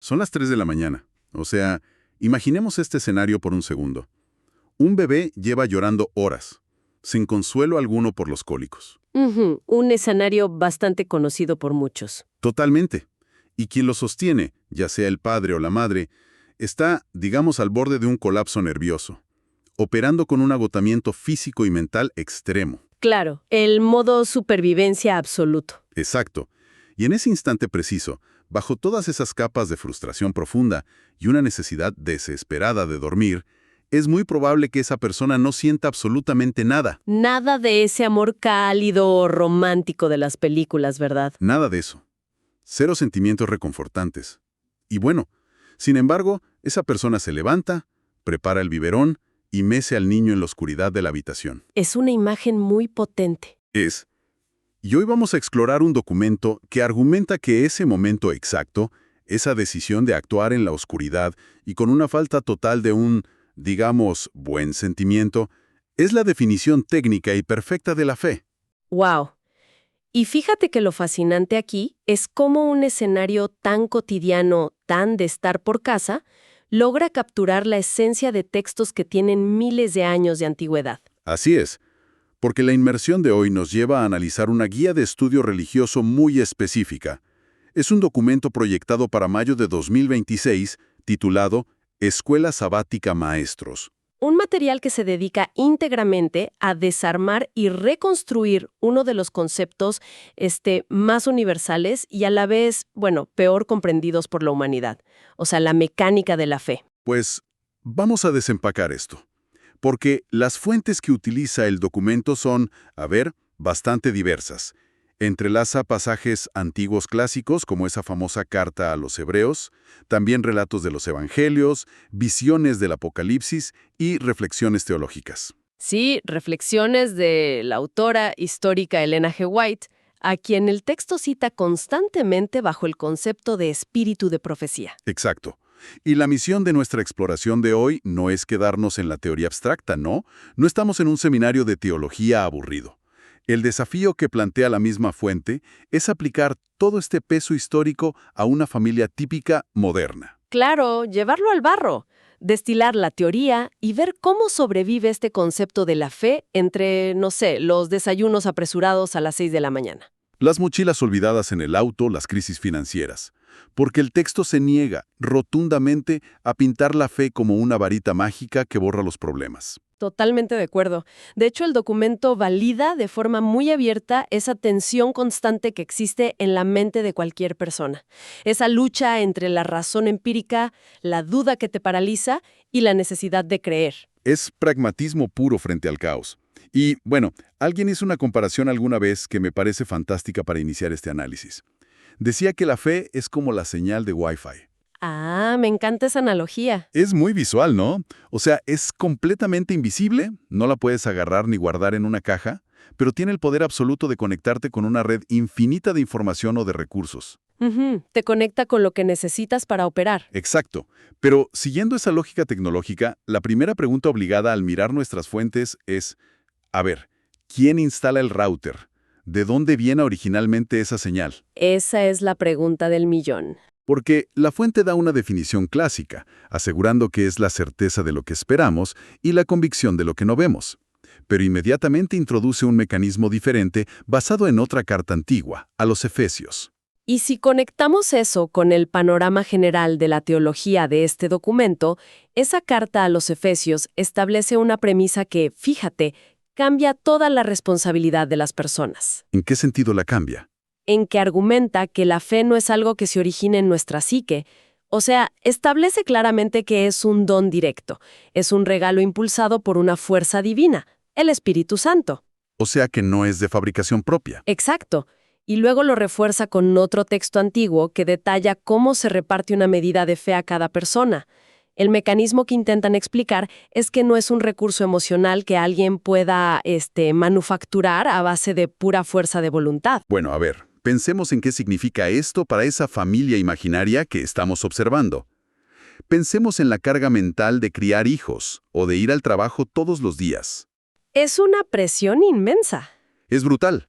Son las 3 de la mañana. O sea, imaginemos este escenario por un segundo. Un bebé lleva llorando horas, sin consuelo alguno por los cólicos. Un escenario bastante conocido por muchos. Totalmente. Y quien lo sostiene, ya sea el padre o la madre, está, digamos, al borde de un colapso nervioso, operando con un agotamiento físico y mental extremo. Claro, el modo supervivencia absoluto. Exacto. Y en ese instante preciso, bajo todas esas capas de frustración profunda y una necesidad desesperada de dormir, es muy probable que esa persona no sienta absolutamente nada. Nada de ese amor cálido o romántico de las películas, ¿verdad? Nada de eso. Cero sentimientos reconfortantes. Y bueno, sin embargo, esa persona se levanta, prepara el biberón y mece al niño en la oscuridad de la habitación. Es una imagen muy potente. Y hoy vamos a explorar un documento que argumenta que ese momento exacto, esa decisión de actuar en la oscuridad y con una falta total de un, digamos, buen sentimiento, es la definición técnica y perfecta de la fe. ¡Wow! Y fíjate que lo fascinante aquí es cómo un escenario tan cotidiano, tan de estar por casa, logra capturar la esencia de textos que tienen miles de años de antigüedad. Así es, porque la inmersión de hoy nos lleva a analizar una guía de estudio religioso muy específica. Es un documento proyectado para mayo de 2026, titulado Escuela Sabática Maestros. Un material que se dedica íntegramente a desarmar y reconstruir uno de los conceptos más universales y a la vez, peor comprendidos por la humanidad. O sea, la mecánica de la fe. Pues vamos a desempacar esto, porque las fuentes que utiliza el documento son, bastante diversas. Entrelaza pasajes antiguos clásicos, como esa famosa carta a los hebreos, también relatos de los evangelios, visiones del Apocalipsis y reflexiones teológicas. Sí, reflexiones de la autora histórica Elena G. White, a quien el texto cita constantemente bajo el concepto de espíritu de profecía. Exacto. Y la misión de nuestra exploración de hoy no es quedarnos en la teoría abstracta, ¿no? No estamos en un seminario de teología aburrido. El desafío que plantea la misma fuente es aplicar todo este peso histórico a una familia típica moderna. Claro, llevarlo al barro, destilar la teoría y ver cómo sobrevive este concepto de la fe entre, los desayunos apresurados a las 6 de la mañana. Las mochilas olvidadas en el auto, las crisis financieras. Porque el texto se niega rotundamente a pintar la fe como una varita mágica que borra los problemas. Totalmente de acuerdo. De hecho, el documento valida de forma muy abierta esa tensión constante que existe en la mente de cualquier persona. Esa lucha entre la razón empírica, la duda que te paraliza y la necesidad de creer. Es pragmatismo puro frente al caos. Y, alguien hizo una comparación alguna vez que me parece fantástica para iniciar este análisis. Decía que la fe es como la señal de Wi-Fi. Ah, me encanta esa analogía. Es muy visual, ¿no? O sea, es completamente invisible, no la puedes agarrar ni guardar en una caja, pero tiene el poder absoluto de conectarte con una red infinita de información o de recursos. Te conecta con lo que necesitas para operar. Exacto. Pero siguiendo esa lógica tecnológica, la primera pregunta obligada al mirar nuestras fuentes es, ¿quién instala el router? ¿De dónde viene originalmente esa señal? Esa es la pregunta del millón. Porque la fuente da una definición clásica, asegurando que es la certeza de lo que esperamos y la convicción de lo que no vemos. Pero inmediatamente introduce un mecanismo diferente basado en otra carta antigua, a los Efesios. Y si conectamos eso con el panorama general de la teología de este documento, esa carta a los Efesios establece una premisa que, fíjate, cambia toda la responsabilidad de las personas. ¿En qué sentido la cambia? En que argumenta que la fe no es algo que se origine en nuestra psique. O sea, establece claramente que es un don directo, es un regalo impulsado por una fuerza divina, el Espíritu Santo. O sea que no es de fabricación propia. Exacto. Y luego lo refuerza con otro texto antiguo que detalla cómo se reparte una medida de fe a cada persona. El mecanismo que intentan explicar es que no es un recurso emocional que alguien pueda manufacturar a base de pura fuerza de voluntad. Bueno, pensemos en qué significa esto para esa familia imaginaria que estamos observando. Pensemos en la carga mental de criar hijos o de ir al trabajo todos los días. Es una presión inmensa. Es brutal.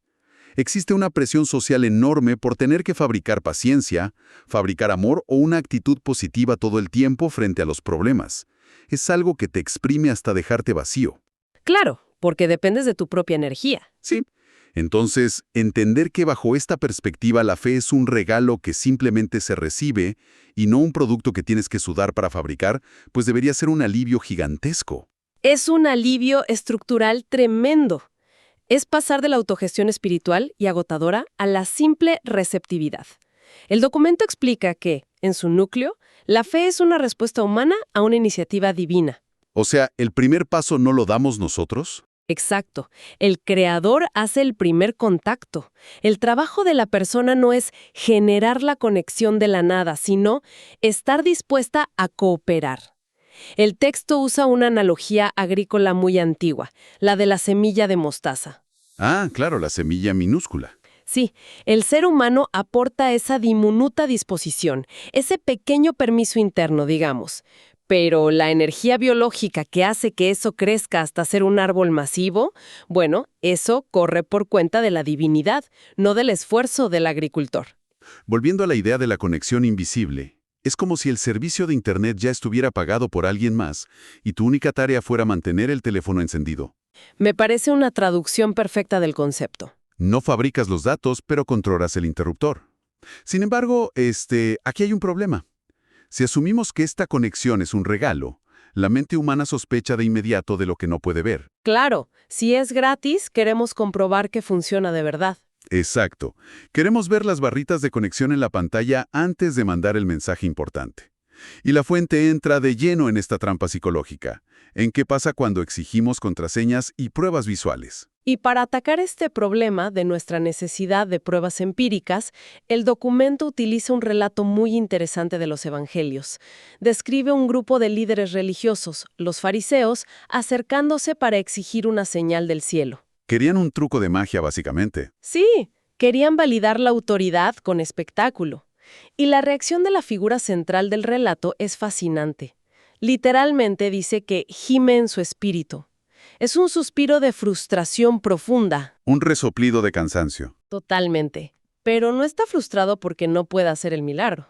Existe una presión social enorme por tener que fabricar paciencia, fabricar amor o una actitud positiva todo el tiempo frente a los problemas. Es algo que te exprime hasta dejarte vacío. Claro, porque dependes de tu propia energía. Sí. Entonces, entender que bajo esta perspectiva la fe es un regalo que simplemente se recibe y no un producto que tienes que sudar para fabricar, pues debería ser un alivio gigantesco. Es un alivio estructural tremendo. Es pasar de la autogestión espiritual y agotadora a la simple receptividad. El documento explica que, en su núcleo, la fe es una respuesta humana a una iniciativa divina. O sea, ¿el primer paso no lo damos nosotros? Exacto. El creador hace el primer contacto. El trabajo de la persona no es generar la conexión de la nada, sino estar dispuesta a cooperar. El texto usa una analogía agrícola muy antigua, la de la semilla de mostaza. Ah, claro, la semilla minúscula. Sí, el ser humano aporta esa diminuta disposición, ese pequeño permiso interno, digamos. Pero la energía biológica que hace que eso crezca hasta ser un árbol masivo, bueno, eso corre por cuenta de la divinidad, no del esfuerzo del agricultor. Volviendo a la idea de la conexión invisible, es como si el servicio de Internet ya estuviera pagado por alguien más y tu única tarea fuera mantener el teléfono encendido. Me parece una traducción perfecta del concepto. No fabricas los datos, pero controlas el interruptor. Sin embargo, aquí hay un problema. Si asumimos que esta conexión es un regalo, la mente humana sospecha de inmediato de lo que no puede ver. Claro, si es gratis, queremos comprobar que funciona de verdad. Exacto. Queremos ver las barritas de conexión en la pantalla antes de mandar el mensaje importante. Y la fuente entra de lleno en esta trampa psicológica. ¿En qué pasa cuando exigimos contraseñas y pruebas visuales? Y para atacar este problema de nuestra necesidad de pruebas empíricas, el documento utiliza un relato muy interesante de los evangelios. Describe un grupo de líderes religiosos, los fariseos, acercándose para exigir una señal del cielo. Querían un truco de magia, básicamente. Sí, querían validar la autoridad con espectáculo. Y la reacción de la figura central del relato es fascinante. Literalmente dice que gime en su espíritu. Es un suspiro de frustración profunda. Un resoplido de cansancio. Totalmente. Pero no está frustrado porque no pueda hacer el milagro.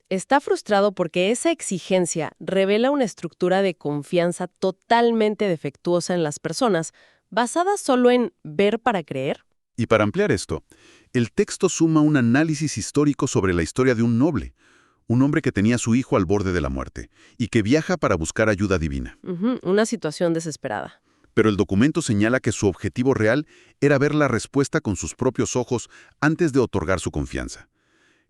Está frustrado porque esa exigencia revela una estructura de confianza totalmente defectuosa en las personas, basada solo en ver para creer. Y para ampliar esto, el texto suma un análisis histórico sobre la historia de un noble, un hombre que tenía a su hijo al borde de la muerte y que viaja para buscar ayuda divina. Una situación desesperada. Pero el documento señala que su objetivo real era ver la respuesta con sus propios ojos antes de otorgar su confianza.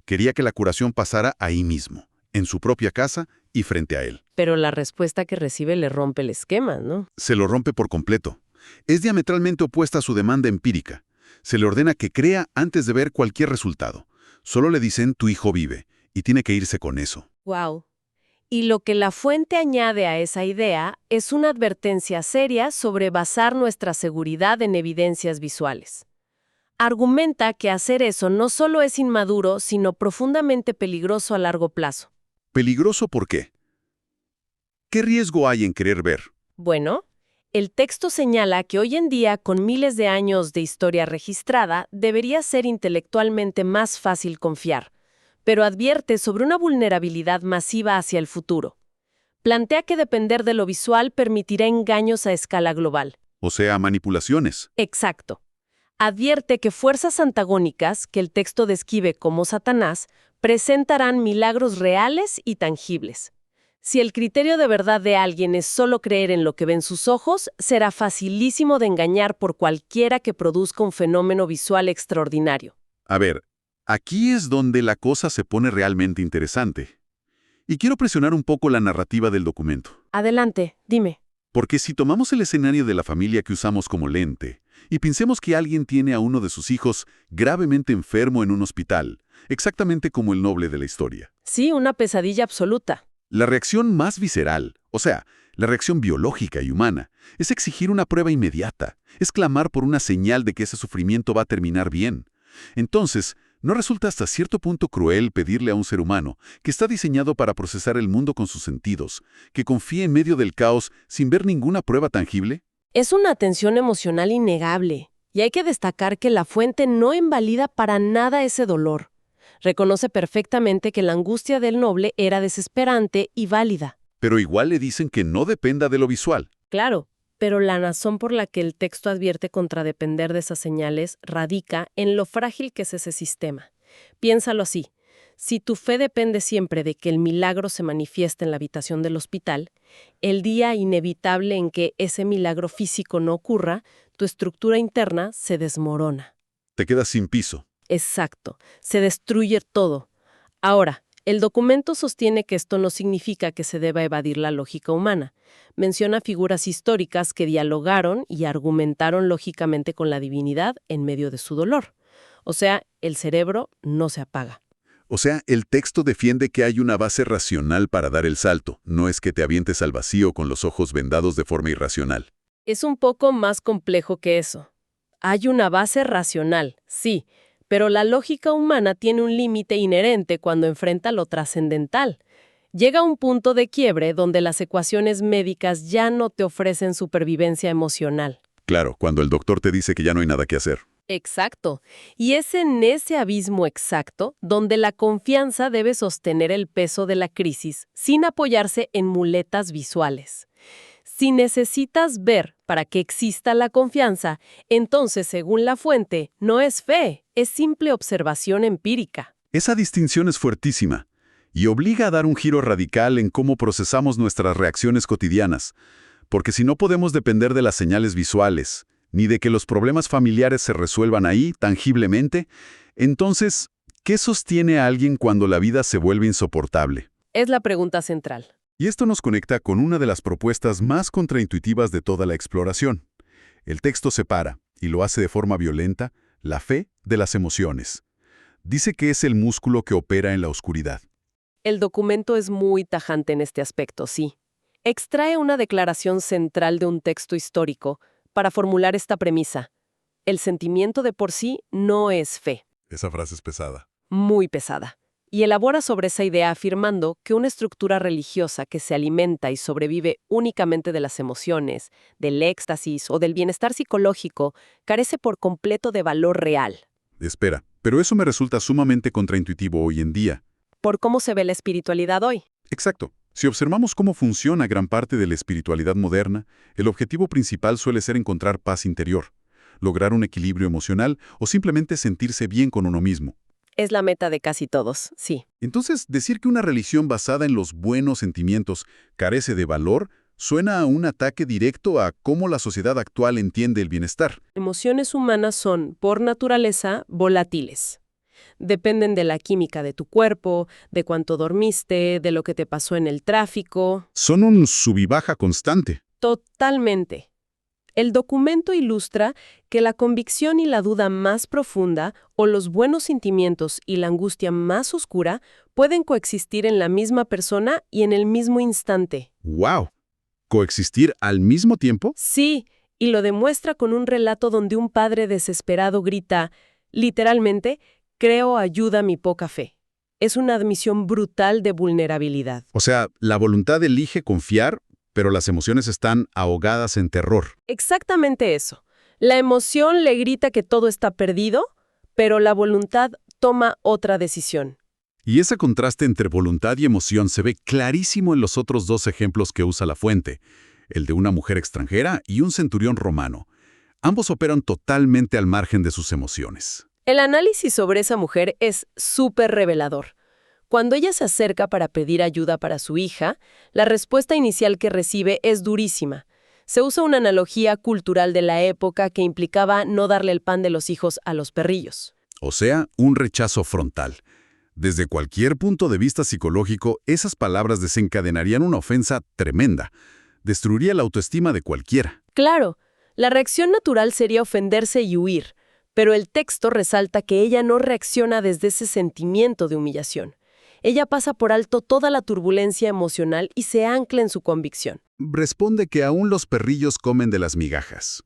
Quería que la curación pasara ahí mismo, en su propia casa y frente a él. Pero la respuesta que recibe le rompe el esquema, ¿no? Se lo rompe por completo. Es diametralmente opuesta a su demanda empírica. Se le ordena que crea antes de ver cualquier resultado. Solo le dicen, tu hijo vive, y tiene que irse con eso. Wow. Y lo que la fuente añade a esa idea es una advertencia seria sobre basar nuestra seguridad en evidencias visuales. Argumenta que hacer eso no solo es inmaduro, sino profundamente peligroso a largo plazo. ¿Peligroso por qué? ¿Qué riesgo hay en querer ver? Bueno, el texto señala que hoy en día, con miles de años de historia registrada, debería ser intelectualmente más fácil confiar, pero advierte sobre una vulnerabilidad masiva hacia el futuro. Plantea que depender de lo visual permitirá engaños a escala global. O sea, manipulaciones. Exacto. Advierte que fuerzas antagónicas, que el texto describe como Satanás, presentarán milagros reales y tangibles. Si el criterio de verdad de alguien es solo creer en lo que ven sus ojos, será facilísimo de engañar por cualquiera que produzca un fenómeno visual extraordinario. A ver, aquí es donde la cosa se pone realmente interesante. Y quiero presionar un poco la narrativa del documento. Adelante, dime. Porque si tomamos el escenario de la familia que usamos como lente, y pensemos que alguien tiene a uno de sus hijos gravemente enfermo en un hospital, exactamente como el noble de la historia. Sí, una pesadilla absoluta. La reacción más visceral, o sea, la reacción biológica y humana, es exigir una prueba inmediata, es clamar por una señal de que ese sufrimiento va a terminar bien. Entonces, ¿no resulta hasta cierto punto cruel pedirle a un ser humano que está diseñado para procesar el mundo con sus sentidos, que confíe en medio del caos sin ver ninguna prueba tangible? Es una tensión emocional innegable. Y hay que destacar que la fuente no invalida para nada ese dolor. Reconoce perfectamente que la angustia del noble era desesperante y válida. Pero igual le dicen que no dependa de lo visual. Claro, pero la razón por la que el texto advierte contra depender de esas señales radica en lo frágil que es ese sistema. Piénsalo así. Si tu fe depende siempre de que el milagro se manifieste en la habitación del hospital, el día inevitable en que ese milagro físico no ocurra, tu estructura interna se desmorona. Te quedas sin piso. Exacto, se destruye todo. Ahora, el documento sostiene que esto no significa que se deba evadir la lógica humana. Menciona figuras históricas que dialogaron y argumentaron lógicamente con la divinidad en medio de su dolor. O sea, el cerebro no se apaga. O sea, el texto defiende que hay una base racional para dar el salto, no es que te avientes al vacío con los ojos vendados de forma irracional. Es un poco más complejo que eso. Hay una base racional, sí, pero la lógica humana tiene un límite inherente cuando enfrenta lo trascendental. Llega un punto de quiebre donde las ecuaciones médicas ya no te ofrecen supervivencia emocional. Claro, cuando el doctor te dice que ya no hay nada que hacer. Exacto. Y es en ese abismo exacto donde la confianza debe sostener el peso de la crisis sin apoyarse en muletas visuales. Si necesitas ver para que exista la confianza, entonces, según la fuente, no es fe, es simple observación empírica. Esa distinción es fuertísima y obliga a dar un giro radical en cómo procesamos nuestras reacciones cotidianas, porque si no podemos depender de las señales visuales, ni de que los problemas familiares se resuelvan ahí, tangiblemente, entonces, ¿qué sostiene a alguien cuando la vida se vuelve insoportable? Es la pregunta central. Y esto nos conecta con una de las propuestas más contraintuitivas de toda la exploración. El texto separa, y lo hace de forma violenta, la fe de las emociones. Dice que es el músculo que opera en la oscuridad. El documento es muy tajante en este aspecto, sí. Extrae una declaración central de un texto histórico para formular esta premisa. El sentimiento de por sí no es fe. Esa frase es pesada. Muy pesada. Y elabora sobre esa idea afirmando que una estructura religiosa que se alimenta y sobrevive únicamente de las emociones, del éxtasis o del bienestar psicológico, carece por completo de valor real. Espera, pero eso me resulta sumamente contraintuitivo hoy en día. Por cómo se ve la espiritualidad hoy. Exacto. Si observamos cómo funciona gran parte de la espiritualidad moderna, el objetivo principal suele ser encontrar paz interior, lograr un equilibrio emocional o simplemente sentirse bien con uno mismo. Es la meta de casi todos, sí. Entonces, decir que una religión basada en los buenos sentimientos carece de valor suena a un ataque directo a cómo la sociedad actual entiende el bienestar. Emociones humanas son, por naturaleza, volátiles. Dependen de la química de tu cuerpo, de cuánto dormiste, de lo que te pasó en el tráfico. Son un sub y baja constante. Totalmente. El documento ilustra que la convicción y la duda más profunda, o los buenos sentimientos y la angustia más oscura, pueden coexistir en la misma persona y en el mismo instante. ¡Wow! ¿Coexistir al mismo tiempo? Sí, y lo demuestra con un relato donde un padre desesperado grita, literalmente, «Creo ayuda mi poca fe». Es una admisión brutal de vulnerabilidad. O sea, la voluntad elige confiar, pero las emociones están ahogadas en terror. Exactamente eso. La emoción le grita que todo está perdido, pero la voluntad toma otra decisión. Y ese contraste entre voluntad y emoción se ve clarísimo en los otros dos ejemplos que usa la fuente, el de una mujer extranjera y un centurión romano. Ambos operan totalmente al margen de sus emociones. El análisis sobre esa mujer es súper revelador. Cuando ella se acerca para pedir ayuda para su hija, la respuesta inicial que recibe es durísima. Se usa una analogía cultural de la época que implicaba no darle el pan de los hijos a los perrillos. O sea, un rechazo frontal. Desde cualquier punto de vista psicológico, esas palabras desencadenarían una ofensa tremenda. Destruiría la autoestima de cualquiera. Claro, la reacción natural sería ofenderse y huir, pero el texto resalta que ella no reacciona desde ese sentimiento de humillación. Ella pasa por alto toda la turbulencia emocional y se ancla en su convicción. Responde que aún los perrillos comen de las migajas.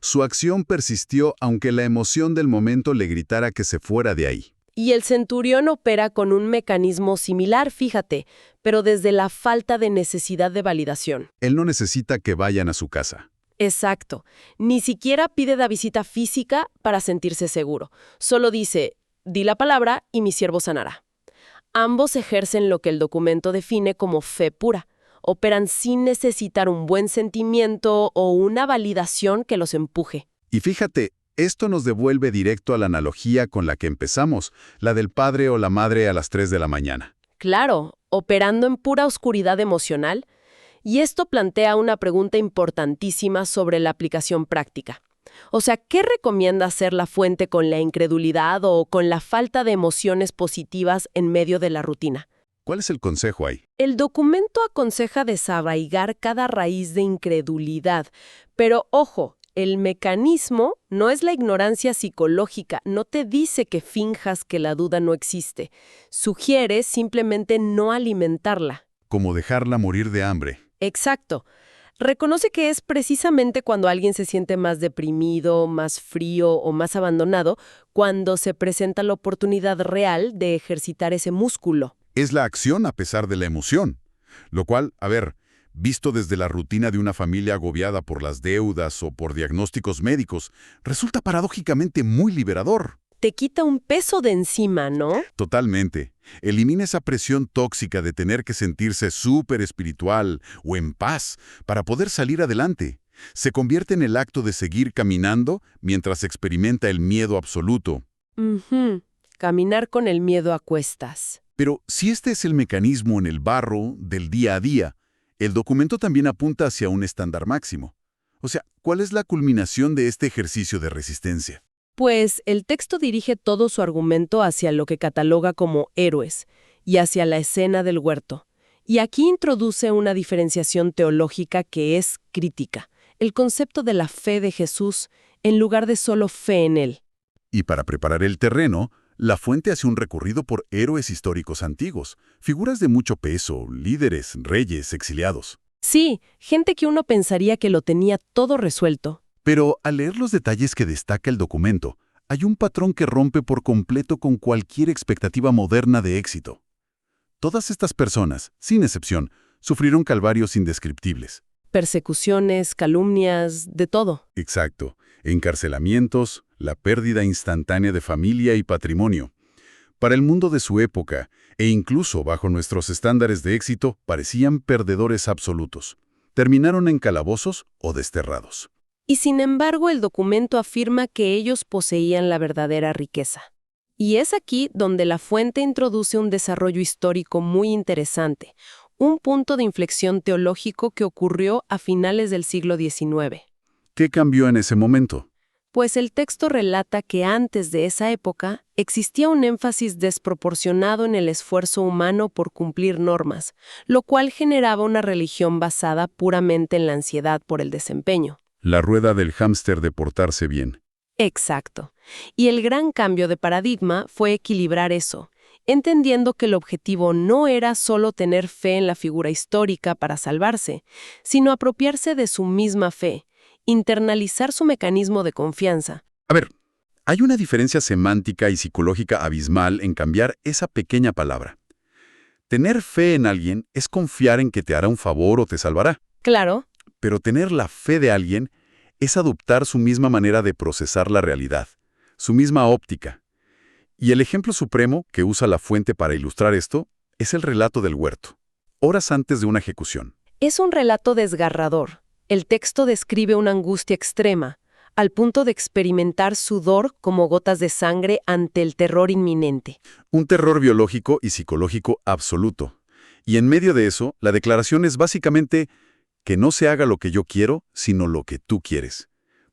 Su acción persistió aunque la emoción del momento le gritara que se fuera de ahí. Y el centurión opera con un mecanismo similar, fíjate, pero desde la falta de necesidad de validación. Él no necesita que vayan a su casa. Exacto. Ni siquiera pide la visita física para sentirse seguro. Solo dice, di la palabra y mi siervo sanará. Ambos ejercen lo que el documento define como fe pura. Operan sin necesitar un buen sentimiento o una validación que los empuje. Y fíjate, esto nos devuelve directo a la analogía con la que empezamos, la del padre o la madre a las 3 de la mañana. Claro, operando en pura oscuridad emocional. Y esto plantea una pregunta importantísima sobre la aplicación práctica. O sea, ¿qué recomienda hacer la fuente con la incredulidad o con la falta de emociones positivas en medio de la rutina? ¿Cuál es el consejo ahí? El documento aconseja desarraigar cada raíz de incredulidad, pero ojo, el mecanismo no es la ignorancia psicológica, no te dice que finjas que la duda no existe, sugiere simplemente no alimentarla. Como dejarla morir de hambre. Exacto. Reconoce que es precisamente cuando alguien se siente más deprimido, más frío o más abandonado, cuando se presenta la oportunidad real de ejercitar ese músculo. Es la acción a pesar de la emoción. Lo cual, a ver, visto desde la rutina de una familia agobiada por las deudas o por diagnósticos médicos, resulta paradójicamente muy liberador. Te quita un peso de encima, ¿no? Totalmente. Elimina esa presión tóxica de tener que sentirse súper espiritual o en paz para poder salir adelante. Se convierte en el acto de seguir caminando mientras experimenta el miedo absoluto. Ujú. Caminar con el miedo a cuestas. Pero si este es el mecanismo en el barro del día a día, el documento también apunta hacia un estándar máximo. O sea, ¿cuál es la culminación de este ejercicio de resistencia? Pues el texto dirige todo su argumento hacia lo que cataloga como héroes y hacia la escena del huerto. Y aquí introduce una diferenciación teológica que es crítica, el concepto de la fe de Jesús en lugar de solo fe en él. Y para preparar el terreno, la fuente hace un recorrido por héroes históricos antiguos, figuras de mucho peso, líderes, reyes, exiliados. Sí, gente que uno pensaría que lo tenía todo resuelto. Pero al leer los detalles que destaca el documento, hay un patrón que rompe por completo con cualquier expectativa moderna de éxito. Todas estas personas, sin excepción, sufrieron calvarios indescriptibles. Persecuciones, calumnias, de todo. Exacto. Encarcelamientos, la pérdida instantánea de familia y patrimonio. Para el mundo de su época, e incluso bajo nuestros estándares de éxito, parecían perdedores absolutos. Terminaron en calabozos o desterrados. Y sin embargo, el documento afirma que ellos poseían la verdadera riqueza. Y es aquí donde la fuente introduce un desarrollo histórico muy interesante, un punto de inflexión teológico que ocurrió a finales del siglo XIX. ¿Qué cambió en ese momento? Pues el texto relata que antes de esa época existía un énfasis desproporcionado en el esfuerzo humano por cumplir normas, lo cual generaba una religión basada puramente en la ansiedad por el desempeño. La rueda del hámster de portarse bien. Exacto. Y el gran cambio de paradigma fue equilibrar eso, entendiendo que el objetivo no era solo tener fe en la figura histórica para salvarse, sino apropiarse de su misma fe, internalizar su mecanismo de confianza. A ver, hay una diferencia semántica y psicológica abismal en cambiar esa pequeña palabra. Tener fe en alguien es confiar en que te hará un favor o te salvará. Claro. Pero tener la fe de alguien es adoptar su misma manera de procesar la realidad, su misma óptica. Y el ejemplo supremo que usa la fuente para ilustrar esto es el relato del huerto, horas antes de una ejecución. Es un relato desgarrador. El texto describe una angustia extrema, al punto de experimentar sudor como gotas de sangre ante el terror inminente. Un terror biológico y psicológico absoluto. Y en medio de eso, la declaración es básicamente que no se haga lo que yo quiero, sino lo que tú quieres.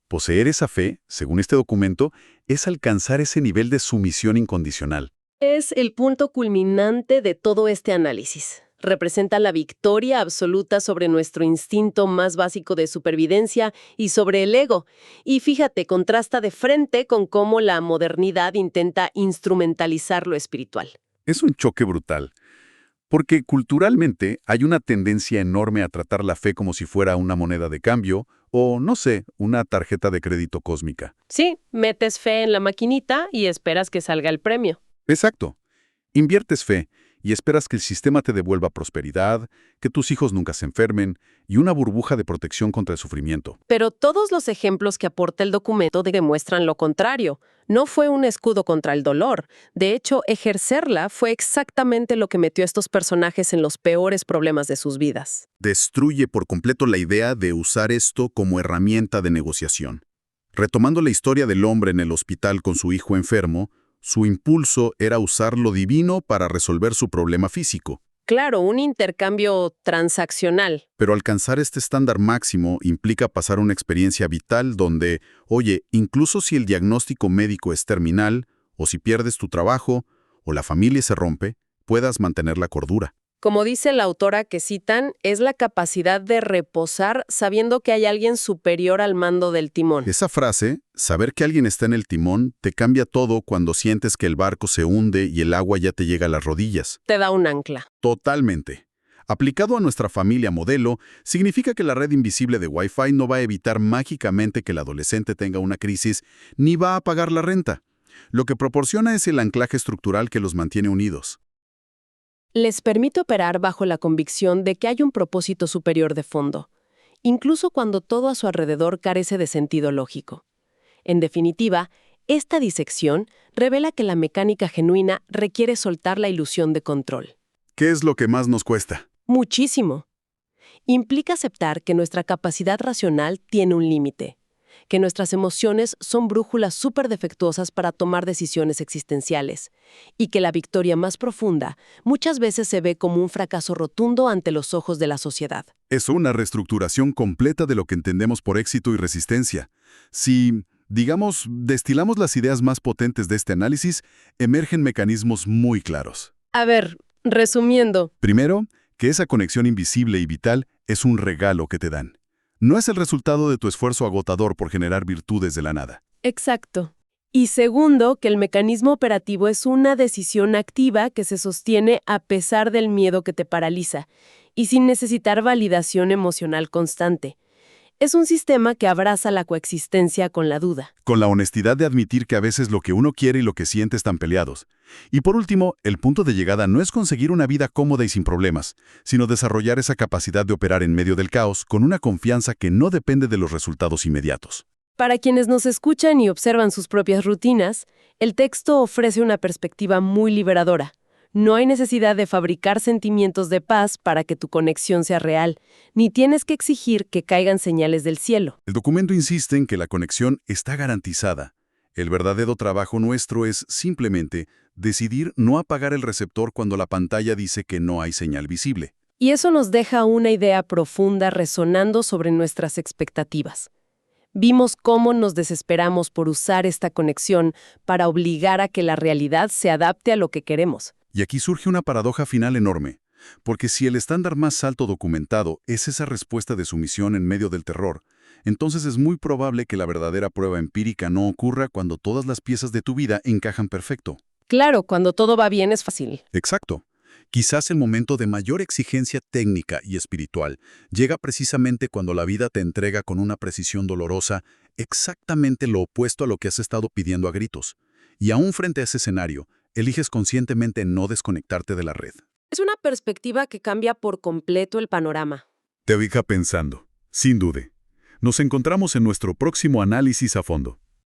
Poseer esa fe, según este documento, es alcanzar ese nivel de sumisión incondicional. Es el punto culminante de todo este análisis. Representa la victoria absoluta sobre nuestro instinto más básico de supervivencia y sobre el ego. Y fíjate, contrasta de frente con cómo la modernidad intenta instrumentalizar lo espiritual. Es un choque brutal. Porque culturalmente hay una tendencia enorme a tratar la fe como si fuera una moneda de cambio o, no sé, una tarjeta de crédito cósmica. Sí, metes fe en la maquinita y esperas que salga el premio. Exacto. Inviertes fe y esperas que el sistema te devuelva prosperidad, que tus hijos nunca se enfermen y una burbuja de protección contra el sufrimiento. Pero todos los ejemplos que aporta el documento demuestran lo contrario. No fue un escudo contra el dolor. De hecho, ejercerla fue exactamente lo que metió a estos personajes en los peores problemas de sus vidas. Destruye por completo la idea de usar esto como herramienta de negociación. Retomando la historia del hombre en el hospital con su hijo enfermo, su impulso era usar lo divino para resolver su problema físico. Claro, un intercambio transaccional. Pero alcanzar este estándar máximo implica pasar una experiencia vital donde, oye, incluso si el diagnóstico médico es terminal, o si pierdes tu trabajo, o la familia se rompe, puedas mantener la cordura. Como dice la autora que citan, es la capacidad de reposar sabiendo que hay alguien superior al mando del timón. Esa frase, saber que alguien está en el timón, te cambia todo cuando sientes que el barco se hunde y el agua ya te llega a las rodillas. Te da un ancla. Totalmente. Aplicado a nuestra familia modelo, significa que la red invisible de Wi-Fi no va a evitar mágicamente que el adolescente tenga una crisis, ni va a pagar la renta. Lo que proporciona es el anclaje estructural que los mantiene unidos. Les permite operar bajo la convicción de que hay un propósito superior de fondo, incluso cuando todo a su alrededor carece de sentido lógico. En definitiva, esta disección revela que la mecánica genuina requiere soltar la ilusión de control. ¿Qué es lo que más nos cuesta? Muchísimo. Implica aceptar que nuestra capacidad racional tiene un límite, que nuestras emociones son brújulas súper defectuosas para tomar decisiones existenciales, y que la victoria más profunda muchas veces se ve como un fracaso rotundo ante los ojos de la sociedad. Es una reestructuración completa de lo que entendemos por éxito y resistencia. Si, digamos, destilamos las ideas más potentes de este análisis, emergen mecanismos muy claros. A ver, resumiendo. Primero, que esa conexión invisible y vital es un regalo que te dan. No es el resultado de tu esfuerzo agotador por generar virtudes de la nada. Exacto. Y segundo, que el mecanismo operativo es una decisión activa que se sostiene a pesar del miedo que te paraliza y sin necesitar validación emocional constante. Es un sistema que abraza la coexistencia con la duda. Con la honestidad de admitir que a veces lo que uno quiere y lo que siente están peleados. Y por último, el punto de llegada no es conseguir una vida cómoda y sin problemas, sino desarrollar esa capacidad de operar en medio del caos con una confianza que no depende de los resultados inmediatos. Para quienes nos escuchan y observan sus propias rutinas, el texto ofrece una perspectiva muy liberadora. No hay necesidad de fabricar sentimientos de paz para que tu conexión sea real, ni tienes que exigir que caigan señales del cielo. El documento insiste en que la conexión está garantizada. El verdadero trabajo nuestro es simplemente decidir no apagar el receptor cuando la pantalla dice que no hay señal visible. Y eso nos deja una idea profunda resonando sobre nuestras expectativas. Vimos cómo nos desesperamos por usar esta conexión para obligar a que la realidad se adapte a lo que queremos. Y aquí surge una paradoja final enorme, porque si el estándar más alto documentado es esa respuesta de sumisión en medio del terror, entonces es muy probable que la verdadera prueba empírica no ocurra cuando todas las piezas de tu vida encajan perfecto. Claro, cuando todo va bien es fácil. Exacto. Quizás el momento de mayor exigencia técnica y espiritual llega precisamente cuando la vida te entrega con una precisión dolorosa exactamente lo opuesto a lo que has estado pidiendo a gritos. Y aún frente a ese escenario, eliges conscientemente no desconectarte de la red. Es una perspectiva que cambia por completo el panorama. Te deja pensando, sin duda. Nos encontramos en nuestro próximo análisis a fondo.